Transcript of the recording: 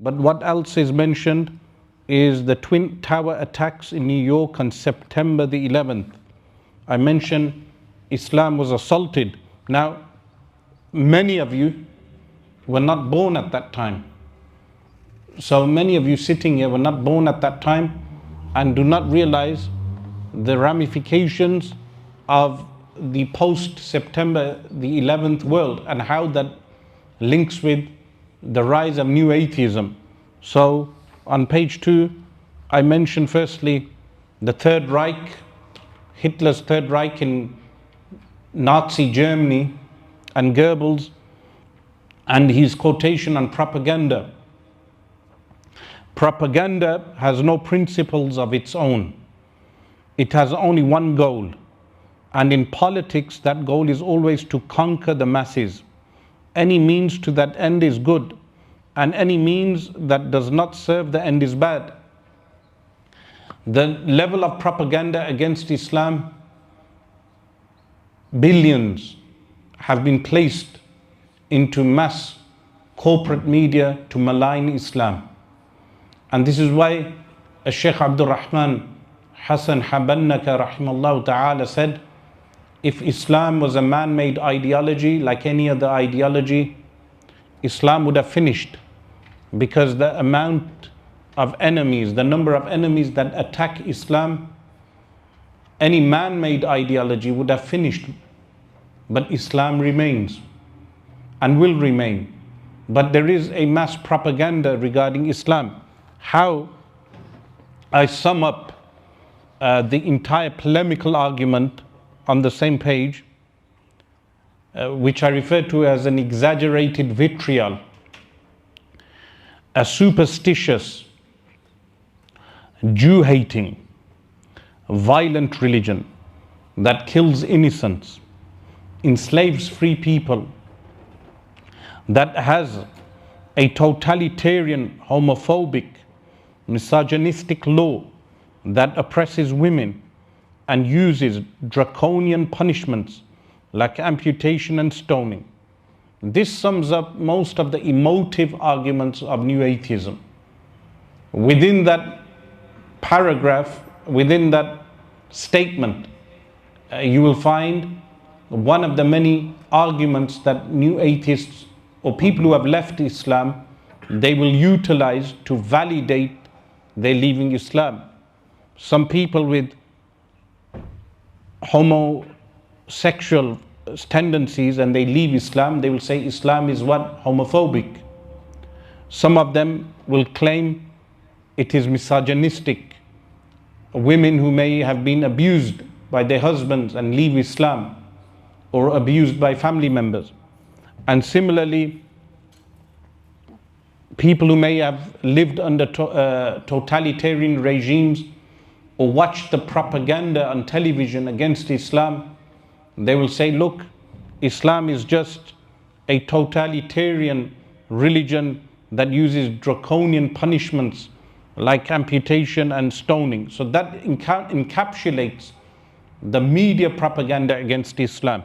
But what else is mentioned is the Twin Tower attacks in New York on September the 11th. I mentioned Islam was assaulted. Now, many of you were not born at that time. So many of you sitting here were not born at that time and do not realize the ramifications of the post-September the 11th world and how that links with the rise of new atheism. So on page 2, I mentioned firstly the Third Reich, Hitler's Third Reich in Nazi Germany, and Goebbels, and his quotation on propaganda. Propaganda has no principles of its own. It has only one goal. And in politics, that goal is always to conquer the masses. Any means to that end is good, and any means that does not serve the end is bad. The level of propaganda against Islam, billions have been placed into mass corporate media to malign Islam. And this is why Shaykh Abdul Rahman Hassan Habannaka rahimahullah ta'ala said, if Islam was a man-made ideology like any other ideology, Islam would have finished, because the amount of enemies, the number of enemies that attack Islam, any man-made ideology would have finished. But Islam remains and will remain. But there is a mass propaganda regarding Islam. How I sum up the entire polemical argument on the same page, which I refer to as an exaggerated vitriol, a superstitious, Jew-hating, violent religion that kills innocents, enslaves free people, that has a totalitarian, homophobic, misogynistic law that oppresses women and uses draconian punishments like amputation and stoning. This sums up most of the emotive arguments of new atheism. Within that paragraph, within that statement, you will find one of the many arguments that new atheists or people who have left Islam, they will utilize to validate their leaving Islam. Some people with homosexual tendencies and they leave Islam, they will say Islam is what? Homophobic. Some of them will claim it is misogynistic. Women who may have been abused by their husbands and leave Islam, or abused by family members. And similarly, people who may have lived under totalitarian regimes or watched the propaganda on television against Islam, they will say, look, Islam is just a totalitarian religion that uses draconian punishments like amputation and stoning. So that encapsulates the media propaganda against Islam.